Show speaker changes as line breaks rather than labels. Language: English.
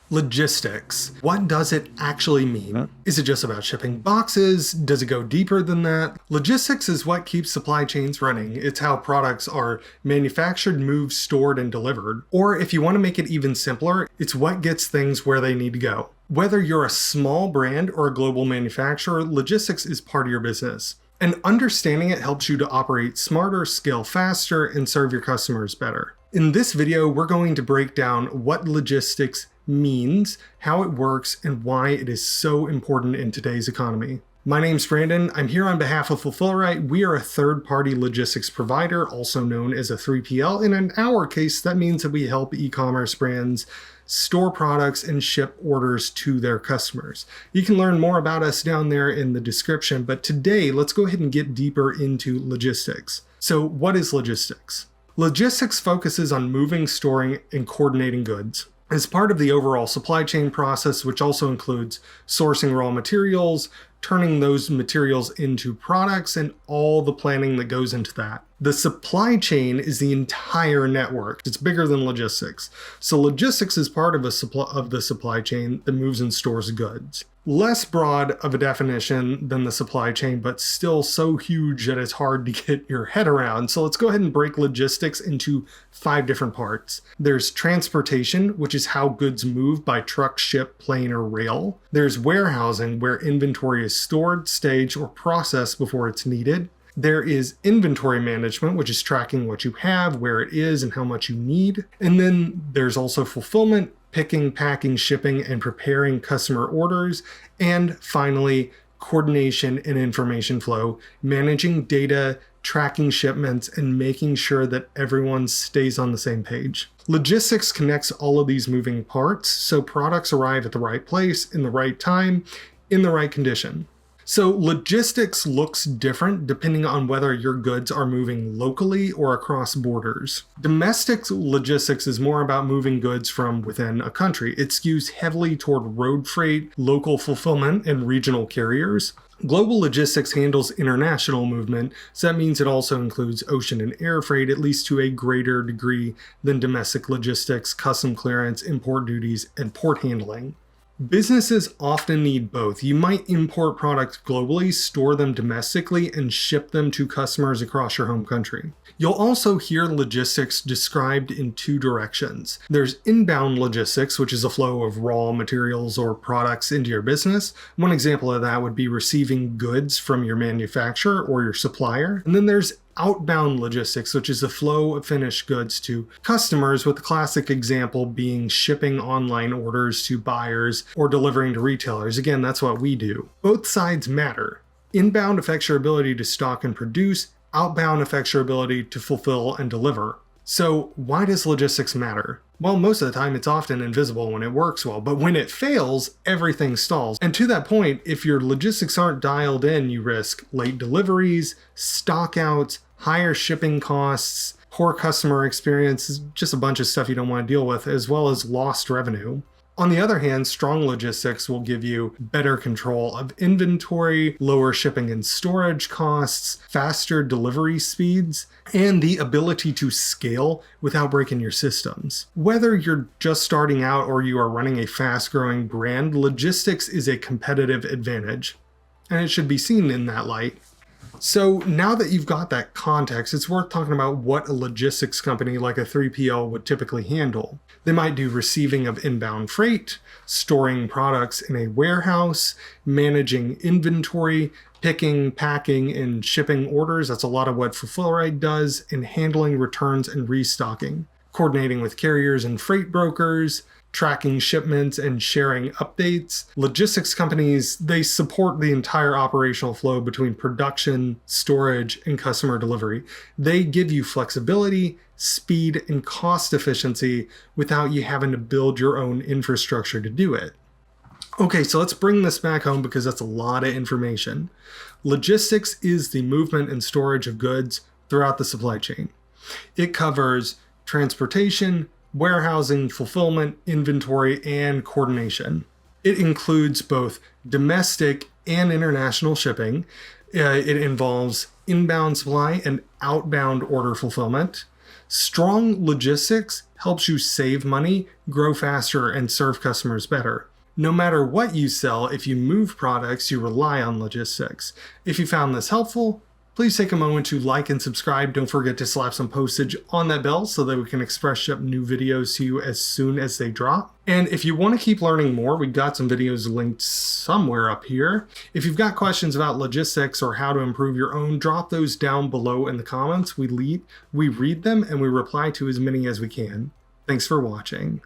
Logistics. What does it actually mean? Is it just about shipping boxes? Does it go deeper than that? Logistics is what keeps supply chains running. It's how products are manufactured, moved, stored, and delivered. Or if you want to make it even simpler, it's what gets things where they need to go. Whether you're a small brand or a global manufacturer, logistics is part of your business. And understanding it helps you to operate smarter, scale faster, and serve your customers better. In this video, we're going to break down what logistics means, how it works, and why it is so important in today's economy. My name's Brandon. I'm here on behalf of Fulfillrite. We are a third-party logistics provider, also known as a 3PL. And in our case, that means that we help e-commerce brands store products and ship orders to their customers. You can learn more about us down there in the description, but today, let's go ahead and get deeper into logistics. So what is logistics? Logistics focuses on moving, storing, and coordinating goods as part of the overall supply chain process, which also includes sourcing raw materials, turning those materials into products, and all the planning that goes into that. The supply chain is the entire network. It's bigger than logistics. So logistics is part of the supply chain that moves and stores goods. Less broad of a definition than the supply chain, but still so huge that it's hard to get your head around. So let's go ahead and break logistics into 5 different parts. There's transportation, which is how goods move by truck, ship, plane, or rail. There's warehousing, where inventory is stored, staged, or processed before it's needed. There is inventory management, which is tracking what you have, where it is, and how much you need. And then there's also fulfillment, picking, packing, shipping, and preparing customer orders. And finally, coordination and information flow, managing data, tracking shipments, and making sure that everyone stays on the same page. Logistics connects all of these moving parts, so products arrive at the right place, in the right time, in the right condition. So logistics looks different depending on whether your goods are moving locally or across borders. Domestic logistics is more about moving goods from within a country. It skews heavily toward road freight, local fulfillment, and regional carriers. Global logistics handles international movement, so that means it also includes ocean and air freight, at least to a greater degree than domestic logistics, custom clearance, import duties, and port handling. Businesses often need both. You might import products globally, store them domestically, and ship them to customers across your home country. You'll also hear logistics described in 2 directions. There's inbound logistics, which is a flow of raw materials or products into your business. One example of that would be receiving goods from your manufacturer or your supplier. And then there's outbound logistics, which is the flow of finished goods to customers, with the classic example being shipping online orders to buyers or delivering to retailers. Again, that's what we do. Both sides matter. Inbound affects your ability to stock and produce. Outbound affects your ability to fulfill and deliver. So why does logistics matter? Well, most of the time it's often invisible when it works well, but when it fails, everything stalls. And to that point, if your logistics aren't dialed in, you risk late deliveries, stockouts, higher shipping costs, poor customer experience, just a bunch of stuff you don't want to deal with, as well as lost revenue. On the other hand, strong logistics will give you better control of inventory, lower shipping and storage costs, faster delivery speeds, and the ability to scale without breaking your systems. Whether you're just starting out or you are running a fast-growing brand, logistics is a competitive advantage, and it should be seen in that light. So now that you've got that context, it's worth talking about what a logistics company like a 3PL would typically handle. They might do receiving of inbound freight, storing products in a warehouse, managing inventory, picking, packing, and shipping orders. That's a lot of what Fulfillrite does, and handling returns and restocking, coordinating with carriers and freight brokers, tracking shipments and sharing updates. Logistics companies, they support the entire operational flow between production, storage, and customer delivery. They give you flexibility, speed, and cost efficiency without you having to build your own infrastructure to do it. Okay, so let's bring this back home because that's a lot of information. Logistics is the movement and storage of goods throughout the supply chain. It covers transportation, warehousing, fulfillment, inventory, and coordination. It includes both domestic and international shipping. It involves inbound supply and outbound order fulfillment. Strong logistics helps you save money, grow faster, and serve customers better. No matter what you sell, if you move products, you rely on logistics. If you found this helpful, please take a moment to like and subscribe. Don't forget to slap some postage on that bell so that we can express ship new videos to you as soon as they drop. And if you want to keep learning more, we've got some videos linked somewhere up here. If you've got questions about logistics or how to improve your own, drop those down below in the comments. We read them and we reply to as many as we can. Thanks for watching.